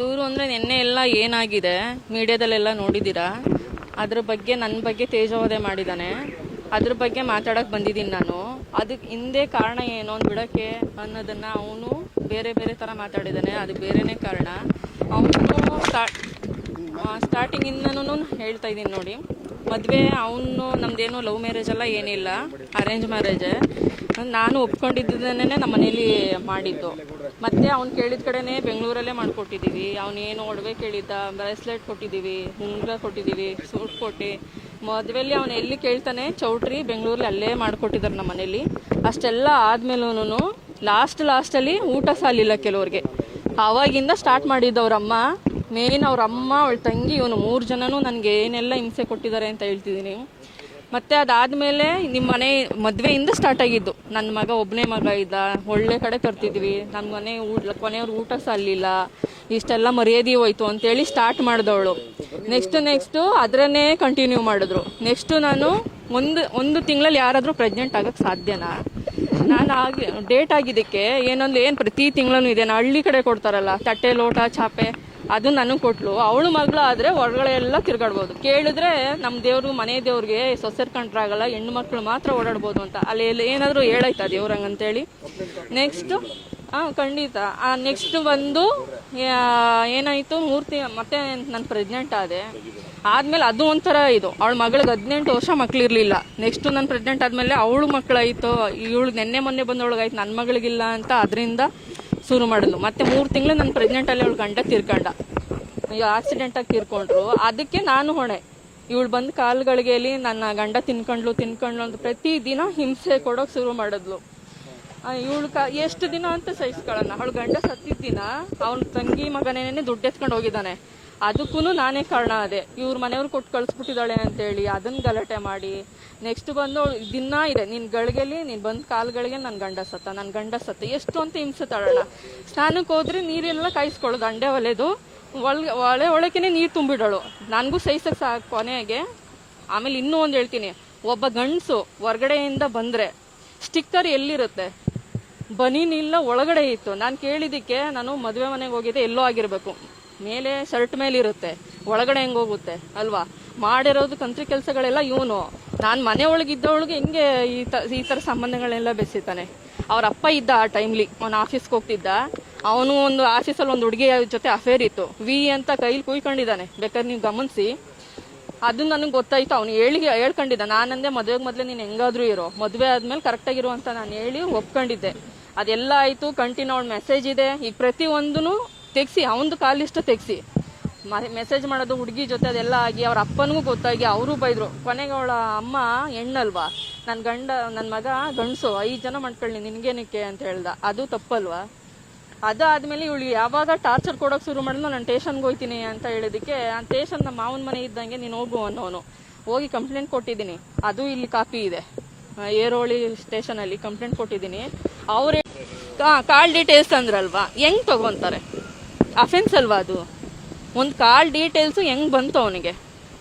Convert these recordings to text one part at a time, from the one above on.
ದೂರು ಅಂದರೆ ನಿನ್ನೆ ಎಲ್ಲ ಏನಾಗಿದೆ ಮೀಡಿಯಾದಲ್ಲೆಲ್ಲ ನೋಡಿದ್ದೀರಾ. ಅದ್ರ ಬಗ್ಗೆ ನನ್ನ ಬಗ್ಗೆ ತೇಜೋವಧೆ ಮಾಡಿದ್ದಾನೆ. ಅದ್ರ ಬಗ್ಗೆ ಮಾತಾಡೋಕೆ ಬಂದಿದ್ದೀನಿ ನಾನು. ಅದಕ್ಕೆ ಹಿಂದೆ ಕಾರಣ ಏನು ಅಂತ ಬಿಡೋಕ್ಕೆ ಅನ್ನೋದನ್ನು ಅವನು ಬೇರೆ ಬೇರೆ ಥರ ಮಾತಾಡಿದ್ದಾನೆ. ಅದು ಬೇರೆಯೇ ಕಾರಣ. ಅವನು ಸ್ಟಾರ್ಟಿಂಗಿಂದನೂ ಹೇಳ್ತಾ ಇದ್ದೀನಿ ನೋಡಿ, ಮದುವೆ ಅವನು ನಮ್ಮದೇನು ಲವ್ ಮ್ಯಾರೇಜ್ ಎಲ್ಲ ಏನಿಲ್ಲ, ಅರೇಂಜ್ ಮ್ಯಾರೇಜೇ. ನಾನು ಒಪ್ಕೊಂಡಿದ್ದನ್ನೇ ನಮ್ಮ ಮನೇಲಿ ಮಾಡಿದ್ದು. ಮತ್ತು ಅವ್ನು ಕೇಳಿದ ಕಡೆನೇ ಬೆಂಗಳೂರಲ್ಲೇ ಮಾಡಿಕೊಟ್ಟಿದ್ದೀವಿ. ಅವನೇನು ಒಡವೆ ಕೇಳಿದ್ದ, ಬ್ರೇಸ್ಲೆಟ್ ಕೊಟ್ಟಿದ್ದೀವಿ, ಉಂಗುರ ಕೊಟ್ಟಿದ್ದೀವಿ, ಸೂಟ್ ಕೊಟ್ಟು ಮದುವೆಯಲ್ಲಿ ಅವನು ಎಲ್ಲಿ ಕೇಳ್ತಾನೆ ಚೌಟ್ರಿ ಬೆಂಗಳೂರಲ್ಲಿ ಅಲ್ಲೇ ಮಾಡಿಕೊಟ್ಟಿದ್ದಾರೆ ನಮ್ಮ ಮನೇಲಿ. ಅಷ್ಟೆಲ್ಲ ಆದಮೇಲೂ ಲಾಸ್ಟಲ್ಲಿ ಊಟ ಸಾಲಿಲ್ಲ ಕೆಲವ್ರಿಗೆ. ಆವಾಗಿಂದ ಸ್ಟಾರ್ಟ್ ಮಾಡಿದ್ದು ಅವರಮ್ಮ. ಮೇನ್ ಅವರಮ್ಮ, ಅವಳ ತಂಗಿ, ಇವನು 3 ಜನನೂ ನನಗೆ ಏನೆಲ್ಲ ಹಿಂಸೆ ಕೊಟ್ಟಿದ್ದಾರೆ ಅಂತ ಹೇಳ್ತಿದ್ದೀನಿ. ಮತ್ತು ಅದಾದಮೇಲೆ ನಿಮ್ಮ ಮನೆ ಮದುವೆಯಿಂದ ಸ್ಟಾರ್ಟ್ ಆಗಿದ್ದು. ನನ್ನ ಮಗ ಒಬ್ಬನೇ ಮಗ ಇದ್ದ, ಒಳ್ಳೆ ಕಡೆ ತರ್ತಿದ್ವಿ, ನನ್ನ ಕೊನೆಯವ್ರು ಊಟ ಸಾಲಿಲ್ಲ, ಇಷ್ಟೆಲ್ಲ ಮರ್ಯಾದೆ ಹೋಯ್ತು ಅಂತೇಳಿ ಸ್ಟಾರ್ಟ್ ಮಾಡಿದವಳು. ನೆಕ್ಸ್ಟು ಅದರನ್ನೇ ಕಂಟಿನ್ಯೂ ಮಾಡಿದ್ರು. ನೆಕ್ಸ್ಟು ನಾನು ಒಂದು ತಿಂಗಳಲ್ಲಿ ಯಾರಾದರೂ ಪ್ರೆಗ್ನೆಂಟ್ ಆಗೋಕ್ಕೆ ಸಾಧ್ಯನಾ? ನಾನು ಡೇಟ್ ಆಗಿದ್ದಕ್ಕೆ ಏನು ಪ್ರತಿ ತಿಂಗಳೂ ಇದೆ. ಹಳ್ಳಿ ಕಡೆ ಕೊಡ್ತಾರಲ್ಲ ತಟ್ಟೆ ಲೋಟ ಚಾಪೆ, ಅದು ನನಗೆ ಕೊಟ್ಲು. ಅವಳು ಮಗಳು ಆದರೆ ಹೊರಗಡೆ ಎಲ್ಲ ತಿರ್ಗಾಡ್ಬೋದು. ಕೇಳಿದ್ರೆ ನಮ್ಮ ದೇವ್ರು ಮನೆ ದೇವ್ರಿಗೆ ಸೊಸೆರ್ ಕಂಡ್ರಾಗಲ್ಲ, ಹೆಣ್ಣು ಮಕ್ಕಳು ಮಾತ್ರ ಓಡಾಡ್ಬೋದು ಅಂತ. ಅಲ್ಲಿ ಏನಾದರೂ ಹೇಳಾಯ್ತಾ ದೇವ್ರಂಗಂತೇಳಿ? ನೆಕ್ಸ್ಟು ಖಂಡಿತ. ನೆಕ್ಸ್ಟ್ ಬಂದು ಏನಾಯಿತು, 3 ಮತ್ತೆ ನಾನು ಪ್ರೆಗ್ನೆಂಟ್ ಆದೆ. ಆದಮೇಲೆ ಅದು ಒಂಥರ ಇದು, ಅವಳ ಮಗಳಿಗೆ 18 ವರ್ಷ ಮಕ್ಕಳಿರಲಿಲ್ಲ. ನೆಕ್ಸ್ಟು ನಾನು ಪ್ರೆಗ್ನೆಂಟ್ ಆದಮೇಲೆ ಅವಳು ಮಕ್ಕಳಾಯಿತು. ಇವಳು ಮೊನ್ನೆ ಬಂದವಳಿಗಾಯ್ತು, ನನ್ನ ಮಗಳಿಗಿಲ್ಲ ಅಂತ ಅದರಿಂದ ಶುರು ಮಾಡಿದ್ಲು. ಮತ್ತು 3 ತಿಂಗಳು ನಾನು ಪ್ರೆಗ್ನೆಂಟಲ್ಲಿ ಅವಳು ಗಂಡ ತೀರ್ಕೊಂಡ, ಆಕ್ಸಿಡೆಂಟಾಗಿ ತೀರ್ಕೊಂಡ್ರು. ಅದಕ್ಕೆ ನಾನು ಹೊಣೆ. ಇವಳು ಬಂದು ಕಾಲುಗಳಿಗೆಯಲ್ಲಿ ನನ್ನ ಗಂಡ ತಿನ್ಕೊಂಡ್ಲು ಅಂತ ಪ್ರತಿದಿನ ಹಿಂಸೆ ಕೊಡೋಕೆ ಶುರು ಮಾಡಿದ್ಲು. ಇವಳು ಎಷ್ಟು ದಿನ ಅಂತ ಸಹಿಸ್ಕೊಳ್ಳೋಣ. ಅವಳು ಗಂಡ ಸತ್ತಿದ್ದ ದಿನ ಅವನ ತಂಗಿ ಮಗನೇನೆ ದುಡ್ಡು ಎತ್ಕೊಂಡು ಹೋಗಿದ್ದಾನೆ. ಅದಕ್ಕೂ ನಾನೇ ಕಾರಣ ಅದೇ. ಇವ್ರ ಮನೆಯವ್ರು ಕೊಟ್ಟು ಕಳಿಸ್ಬಿಟ್ಟಿದ್ದಾಳೆ ಅಂತೇಳಿ ಅದನ್ನು ಗಲಾಟೆ ಮಾಡಿ ನೆಕ್ಸ್ಟ್ ಬಂದು ದಿನ ಇದೆ, ನಿನ್ನ ಗಳಿಗೆಲಿ ನೀನು ಬಂದು ಕಾಲುಗಳಿಗೆ ನನ್ನ ಗಂಡ ಸತ್ತ ಎಷ್ಟು ಅಂತ ಹಿಂಸೆ ತಳೋಣ. ಸ್ನಾನಕ್ಕೆ ಹೋದ್ರೆ ನೀರೆಲ್ಲ ಕಾಯಿಸ್ಕೊಳ್ಳೋದು, ಅಂಡೆ ಒಲೆದು ಒಳಕೆನೆ ನೀರು ತುಂಬಿಡೋಳು. ನನಗೂ ಸಹಿಸಕ್ಕೆ ಸಾಕು ಕೊನೆಗೆ. ಆಮೇಲೆ ಇನ್ನೂ ಒಂದು ಹೇಳ್ತೀನಿ, ಒಬ್ಬ ಗಂಡಸು ಹೊರಗಡೆಯಿಂದ ಬಂದರೆ ಸ್ಟಿಕ್ಕರ್ ಎಲ್ಲಿರುತ್ತೆ? ಬನೀನಿಲ್ಲ, ಒಳಗಡೆ ಇತ್ತು. ನಾನು ಕೇಳಿದ್ದಕ್ಕೆ ನಾನು ಮದುವೆ ಮನೆಗೆ ಹೋಗಿದ್ದೆ, ಎಲ್ಲೋ ಆಗಿರಬೇಕು, ಮೇಲೆ ಶರ್ಟ್ ಮೇಲೆ ಇರುತ್ತೆ, ಒಳಗಡೆ ಹೆಂಗೆ ಹೋಗುತ್ತೆ ಅಲ್ವಾ? ಮಾಡಿರೋದು ಕಂತ್ರಿ ಕೆಲಸಗಳೆಲ್ಲ ಇವನು. ನಾನು ಮನೆ ಒಳಗಿದ್ದವಳಿಗೆ ಹೆಂಗೆ ಈ ಥರ ಸಂಬಂಧಗಳೆಲ್ಲ ಬೆಸಿತಾನೆ. ಅವ್ರ ಅಪ್ಪ ಇದ್ದ ಆ ಟೈಮ್ಲಿ, ಅವನು ಆಫೀಸ್ಗೆ ಹೋಗ್ತಿದ್ದ. ಅವನು ಒಂದು ಆಫೀಸಲ್ಲಿ ಒಂದು ಹುಡುಗಿ ಜೊತೆ ಅಫೇರ್ ಇತ್ತು, ವಿ ಅಂತ ಕೈಲಿ ಕುಯ್ಕೊಂಡಿದ್ದಾನೆ, ಬೇಕಾದ್ರೆ ನೀವು ಗಮನಿಸಿ. ಅದು ನನಗೆ ಗೊತ್ತಾಯ್ತು, ಅವನು ಹೇಳ್ಕೊಂಡಿದ್ದ. ನಾನಂದೆ ಮದುವೆಗೆ ಮೊದಲೇ ನೀನು ಹೆಂಗಾದ್ರೂ ಇರೋ, ಮದುವೆ ಆದ್ಮೇಲೆ ಕರೆಕ್ಟಾಗಿರು ಅಂತ ನಾನು ಹೇಳಿ ಒಪ್ಕೊಂಡಿದ್ದೆ. ಅದೆಲ್ಲ ಆಯಿತು. ಕಂಟಿನ್ಯೂ ಅವಳ ಮೆಸೇಜ್ ಇದೆ. ಈಗ ಪ್ರತಿಯೊಂದೂ ತೆಗ್ಸಿ, ಅವನದು ಕಾಲಿಷ್ಟ ತೆಗ್ಸಿ ಮೆಸೇಜ್ ಮಾಡೋದು ಹುಡುಗಿ ಜೊತೆ, ಅದೆಲ್ಲ ಆಗಿ ಅವ್ರ ಅಪ್ಪನಿಗೂ ಗೊತ್ತಾಗಿ ಅವರು ಬೈದರು. ಕೊನೆಗೆ ಅವಳ ಅಮ್ಮ ಹೆಣ್ಣಲ್ವಾ, ನನ್ನ ಮಗ ಗಂಡಸು, 5 ಜನ ಮಾಡ್ಕೊಳ್ಳಿ ನಿನಗೇನಕ್ಕೆ ಅಂತ ಹೇಳ್ದ. ಅದು ತಪ್ಪಲ್ವಾ? ಅದಾದ್ಮೇಲೆ ಇವಳು ಯಾವಾಗ ಟಾರ್ಚರ್ ಕೊಡೋಕೆ ಶುರು ಮಾಡಿದ್ಲು, ನಾನು ಸ್ಟೇಷನ್ಗೆ ಹೋಗ್ತೀನಿ ಅಂತ ಹೇಳಿದಕ್ಕೆ, ಆ ಸ್ಟೇಷನ್ ನಮ್ಮ ಮಾವನ ಮನೆ ಇದ್ದಂಗೆ ನೀನು ಹೋಗು ಅನ್ನೋನು. ಹೋಗಿ ಕಂಪ್ಲೇಂಟ್ ಕೊಟ್ಟಿದ್ದೀನಿ. ಅದು ಇಲ್ಲಿ ಕಾಪಿ ಇದೆ, ಏರೋಳಿ ಸ್ಟೇಷನಲ್ಲಿ ಕಂಪ್ಲೇಂಟ್ ಕೊಟ್ಟಿದ್ದೀನಿ. ಅವ್ರು ಕಾಲ್ ಡೀಟೇಲ್ಸ್ ಅಂದ್ರಲ್ವಾ, ಹೆಂಗೆ ತಗೊತಾರೆ? ಅಫೆನ್ಸ್ ಅಲ್ವಾ ಅದು? ಒಂದು ಕಾಲ್ ಡೀಟೇಲ್ಸು ಹೆಂಗೆ ಬಂತು ಅವನಿಗೆ?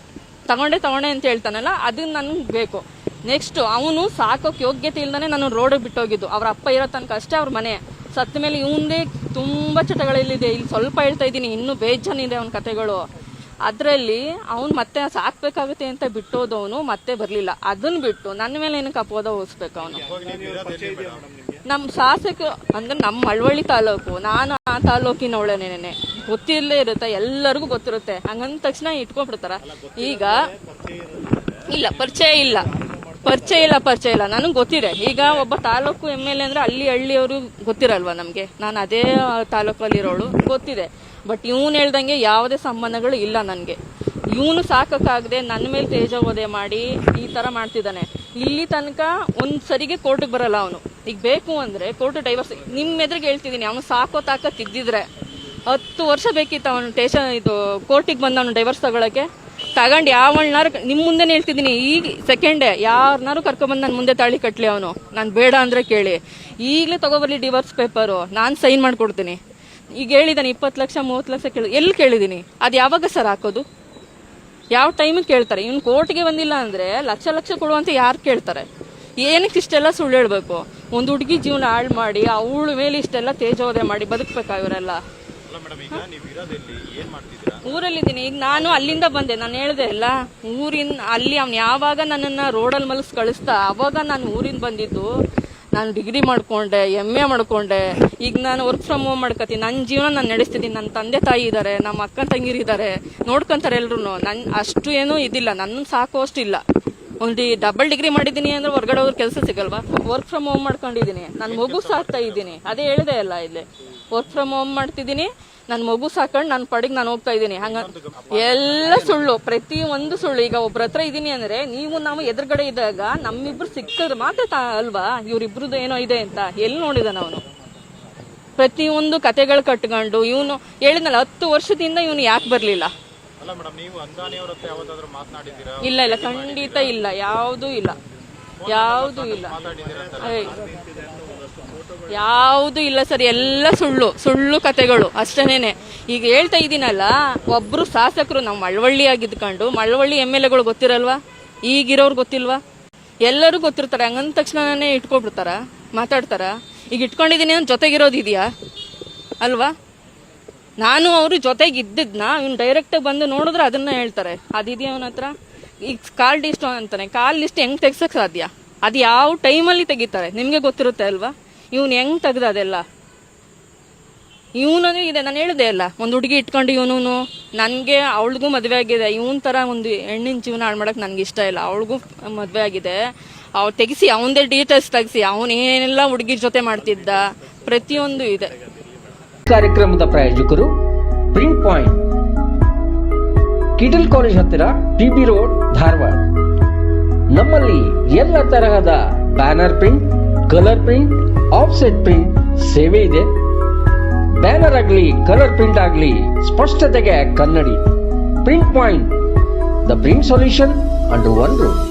ತಗೊಂಡೆ ಅಂತ ಹೇಳ್ತಾನಲ್ಲ, ಅದು ನನಗೆ ಬೇಕು. ನೆಕ್ಸ್ಟು ಅವನು ಸಾಕೋಕೆ ಯೋಗ್ಯತೆ ಇಲ್ದಾನೆ ನಾನು ರೋಡಿಗೆ ಬಿಟ್ಟೋಗಿದ್ದು. ಅವ್ರ ಅಪ್ಪ ಇರೋ ತನಕ ಅಷ್ಟೇ ಅವ್ರ ಮನೆ. ಸತ್ತ ಮೇಲೆ ಇವಂದೇ ತುಂಬ ಚಟಗಳಲ್ಲಿದೆ. ಇಲ್ಲಿ ಸ್ವಲ್ಪ ಹೇಳ್ತಾ ಇದ್ದೀನಿ, ಇನ್ನೂ ಬೇಜಾನಿದೆ ಅವನ ಕತೆಗಳು. ಅದರಲ್ಲಿ ಅವ್ನು ಮತ್ತೆ ಸಾಕ್ಬೇಕಾಗುತ್ತೆ ಅಂತ ಬಿಟ್ಟೋದವನು ಮತ್ತೆ ಬರಲಿಲ್ಲ. ಅದನ್ನು ಬಿಟ್ಟು ನನ್ನ ಮೇಲೆ ಏನಕ್ಕೆ ಅಪವಾದ ಹೋಗಿಸ್ಬೇಕು ಅವನು? ನಮ್ಮ ಶಾಸಕ ಅಂದ್ರೆ ನಮ್ಮ ಮಳವಳ್ಳಿ ತಾಲೂಕು, ನಾನು ಆ ತಾಲೂಕಿನವಳೇನೇನೆ, ಗೊತ್ತಿರಲೇ ಇರುತ್ತೆ, ಎಲ್ಲರಿಗೂ ಗೊತ್ತಿರುತ್ತೆ. ಹಂಗಂದ ತಕ್ಷಣ ಇಟ್ಕೊಂಡ್ಬಿಡ್ತಾರ. ಈಗ ಇಲ್ಲ ಪರಿಚಯ ಇಲ್ಲ ನನಗೆ ಗೊತ್ತಿದೆ. ಈಗ ಒಬ್ಬ ತಾಲೂಕು MLA ಅಂದ್ರೆ ಹಳ್ಳಿಯವರು ಗೊತ್ತಿರಲ್ವಾ ನಮಗೆ? ನಾನು ಅದೇ ತಾಲೂಕಲ್ಲಿರೋಳು, ಗೊತ್ತಿದೆ. ಬಟ್ ಇವನು ಹೇಳ್ದಂಗೆ ಯಾವುದೇ ಸಂಬಂಧಗಳು ಇಲ್ಲ ನನಗೆ. ಇವನು ಸಾಕೋಕ್ಕಾಗದೆ ನನ್ನ ಮೇಲೆ ತೇಜೋವಧೆ ಮಾಡಿ ಈ ಥರ ಮಾಡ್ತಿದ್ದಾನೆ. ಇಲ್ಲಿ ತನಕ ಒಂದು ಸರಿಗೆ ಕೋರ್ಟಿಗೆ ಬರಲ್ಲ ಅವನು. ಈಗ ಬೇಕು ಅಂದರೆ ಕೋರ್ಟ್ ಡೈವರ್ಸ್, ನಿಮ್ಮ ಎದುರಿಗೆ ಹೇಳ್ತಿದ್ದೀನಿ, ಅವನು ಸಾಕೋ ತಾಕತ್ತಿದ್ದಿದ್ರೆ 10 ವರ್ಷ ಬೇಕಿತ್ತು ಅವನು ಕೋರ್ಟಿಗೆ ಬಂದು ಅವನು ಡೈವರ್ಸ್ ತಗೊಳಕ್ಕೆ. ತಗೊಂಡು ಯಾವಳ್ನಾರು ನಿಮ್ಮ ಮುಂದೆ ಹೇಳ್ತಿದ್ದೀನಿ, ಈಗ ಸೆಕೆಂಡೇ ಯಾರನ್ನಾರು ಕರ್ಕೊಬಂದು ನನ್ನ ಮುಂದೆ ತಾಳಿ ಕಟ್ಟಲಿ ಅವನು. ನಾನು ಬೇಡ ಅಂದರೆ ಕೇಳಿ, ಈಗಲೇ ತಗೊಬರಲಿ ಡಿವೋರ್ಸ್ ಪೇಪರು, ನಾನು ಸೈನ್ ಮಾಡಿಕೊಡ್ತೀನಿ. ಈಗ ಹೇಳಿದ್ದಾನೆ 20 ಲಕ್ಷ 30 ಲಕ್ಷ ಎಲ್ಲಿ ಕೇಳಿದ್ದೀನಿ? ಅದು ಯಾವಾಗ ಸರ್ ಹಾಕೋದು? ಯಾವ ಟೈಮಿಗೆ ಕೇಳ್ತಾರೆ? ಇವ್ನು ಕೋರ್ಟ್ಗೆ ಬಂದಿಲ್ಲ ಅಂದರೆ ಲಕ್ಷ ಕೊಡುವಂತ ಯಾರು ಕೇಳ್ತಾರೆ? ಏನಕ್ಕೆ ಇಷ್ಟೆಲ್ಲ ಸುಳ್ಳು ಹೇಳ್ಬೇಕು? ಒಂದು ಹುಡುಗಿ ಜೀವನ ಹಾಳು ಮಾಡಿ ಅವಳ ಮೇಲೆ ಇಷ್ಟೆಲ್ಲ ತೇಜೋವಧೆ ಮಾಡಿ ಬದುಕಬೇಕಾ ಇವರೆಲ್ಲ? ಊರಲ್ಲಿದ್ದೀನಿ. ಈಗ ನಾನು ಅಲ್ಲಿಂದ ಬಂದೆ, ನಾನು ಹೇಳ್ದೆ ಅಲ್ಲ, ಅಲ್ಲಿ ಅವ್ನು ಯಾವಾಗ ನನ್ನನ್ನು ರೋಡಲ್ಲಿ ಮಲಗಿಸ್ ಕಳಿಸ್ತಾ ಅವಾಗ ನಾನು ಊರಿಂದ ಬಂದಿದ್ದು. ನಾನು ಡಿಗ್ರಿ ಮಾಡ್ಕೊಂಡೆ, MA ಮಾಡ್ಕೊಂಡೆ, ಈಗ ನಾನು ವರ್ಕ್ ಫ್ರಮ್ ಹೋಮ್ ಮಾಡ್ಕೊತೀನಿ, ನನ್ನ ಜೀವನ ನಾನು ನಡೆಸ್ತಿದ್ದೀನಿ. ನನ್ನ ತಂದೆ ತಾಯಿ ಇದ್ದಾರೆ, ನಮ್ಮ ಅಕ್ಕ ತಂಗಿರಿದ್ದಾರೆ, ನೋಡ್ಕೊಂತಾರೆ ಎಲ್ರು. ಅಷ್ಟು ಏನೂ ಇದಿಲ್ಲ, ನನ್ನ ಸಾಕುವಷ್ಟು ಇಲ್ಲ. ಒಂದು ಡಬಲ್ ಡಿಗ್ರಿ ಮಾಡಿದ್ದೀನಿ ಅಂದ್ರೆ ಹೊರಗಡೆ ಹೋದ್ರೆ ಕೆಲಸ ಸಿಗಲ್ವಾ? ವರ್ಕ್ ಫ್ರಮ್ ಹೋಮ್ ಮಾಡ್ಕೊಂಡಿದ್ದೀನಿ, ನನ್ನ ಮಗು ಸಾಕ್ತಾ ಇದ್ದೀನಿ. ಅದೇ ಹೇಳಿದೆ ಅಲ್ಲ, ಇಲ್ಲಿ ವರ್ಕ್ ಫ್ರಮ್ ಹೋಮ್ ಮಾಡ್ತಿದ್ದೀನಿ, ನನ್ನ ಮಗು ಸಾಕೊಂಡು ನನ್ನ ಪಡೆಗೆ ನಾನು ಹೋಗ್ತಾ ಇದ್ದೀನಿ. ಹಂಗ ಎಲ್ಲ ಸುಳ್ಳು, ಪ್ರತಿ ಒಂದು ಸುಳ್ಳು. ಈಗ ಒಬ್ರ ಹತ್ರ ಇದೀನಿ ಅಂದ್ರೆ ನಾವು ಎದುರುಗಡೆ ಇದ್ದಾಗ ನಮ್ಮಿಬ್ರು ಸಿಕ್ಕದ್ರೆ ಮಾತ್ರ ಅಲ್ವಾ ಇವ್ರಿಬ್ರದ್ದು ಏನೋ ಇದೆ ಅಂತ. ಎಲ್ಲಿ ನೋಡಿದಾನ ಅವನು? ಪ್ರತಿಯೊಂದು ಕತೆಗಳು ಕಟ್ಕೊಂಡು ಇವನು ಹೇಳಿದ್ನಲ್ಲ 10 ವರ್ಷದಿಂದ ಇವನು ಯಾಕೆ ಬರ್ಲಿಲ್ಲ? ಇಲ್ಲ ಇಲ್ಲ, ಖಂಡಿತ ಇಲ್ಲ, ಯಾವುದೂ ಇಲ್ಲ, ಯಾವುದೂ ಇಲ್ಲ, ಯಾವುದೂ ಇಲ್ಲ ಸರ್. ಎಲ್ಲ ಸುಳ್ಳು ಸುಳ್ಳು ಕತೆಗಳು ಅಷ್ಟೇನೆ. ಈಗ ಹೇಳ್ತಾ ಇದ್ದೀನಲ್ಲ, ಒಬ್ರು ಶಾಸಕರು ನಾವು ಮಳವಳ್ಳಿಯಾಗಿದ್ಕೊಂಡು ಮಳವಳ್ಳಿ MLAಗಳು ಗೊತ್ತಿರಲ್ವಾ? ಈಗಿರೋರು ಗೊತ್ತಿಲ್ವಾ? ಎಲ್ಲರೂ ಗೊತ್ತಿರ್ತಾರೆ. ಹಂಗಂದ ತಕ್ಷಣನೇ ಇಟ್ಕೊಬಿಡ್ತಾರ, ಮಾತಾಡ್ತಾರ. ಈಗ ಇಟ್ಕೊಂಡಿದ್ದೀನಿ ಅಂತ ಜೊತೆಗಿರೋದಿದೆಯಾ ಅಲ್ವಾ? ನಾನು ಅವರು ಜೊತೆಗೆ ಇದ್ದಿದ್ನ ಇವ್ನು ಡೈರೆಕ್ಟಾಗಿ ಬಂದು ನೋಡಿದ್ರೆ ಅದನ್ನ ಹೇಳ್ತಾರೆ. ಅದಿದೆಯಾ ಅವನ ಹತ್ರ? ಈಗ ಕಾಲ್ ಲಿಸ್ಟ್ ಅಂತಾನೆ, ಕಾಲ್ ಲಿಸ್ಟ್ ಹೆಂಗ್ ತೆಗ್ಸಕ್ ಸಾಧ್ಯ? ಅದು ಯಾವ ಟೈಮಲ್ಲಿ ತೆಗಿತಾರೆ ನಿಮ್ಗೆ ಗೊತ್ತಿರುತ್ತೆ ಅಲ್ವಾ? ಇವನು ಹೆಂಗ್ ತೆಗ್ದ ಅದೆಲ್ಲ? ಇವನು ಇದೆ, ನಾನು ಹೇಳಿದೆ ಅಲ್ಲ, ಒಂದು ಹುಡುಗಿ ಇಟ್ಕೊಂಡು ಇವನು ನನಗೆ ಅವಳಿಗೂ ಮದುವೆ ಆಗಿದೆ. ಇವನ್ ತರ ಒಂದು ಹೆಣ್ಣಿನ ಜೀವನ ಹಾಳು ಮಾಡಕ್ ನನ್ಗೆ ಇಷ್ಟ ಇಲ್ಲ. ಅವಳಿಗೂ ಮದುವೆ ಆಗಿದೆ, ಅವ್ಳು ತೆಗಿಸಿ ಅವನದೇ ಡೀಟೇಲ್ಸ್ ತೆಗಿಸಿ ಅವನೇನೆಲ್ಲ ಹುಡುಗಿ ಜೊತೆ ಮಾಡ್ತಿದ್ದ ಪ್ರತಿಯೊಂದು ಇದೆ. ಕಾರ್ಯಕ್ರಮದ ಪ್ರಾಯೋಜಕರು ಪ್ರಿಂಟ್ ಪಾಯಿಂಟ್, ಕಿಟಲ್ ಕಾಲೇಜ್ ಹತ್ತಿರ, PB ರೋಡ್, ಧಾರವಾಡ. ನಮ್ಮಲ್ಲಿ ಎಲ್ಲ ತರಹದ banner print, colour print, offset print ಸೇವೆ ಇದೆ. ಬ್ಯಾನರ್ ಆಗಲಿ, ಕಲರ್ ಪ್ರಿಂಟ್ ಆಗಲಿ, ಸ್ಪಷ್ಟತೆಗೆ ಕನ್ನಡಿ. Print point, the print solution under one roof.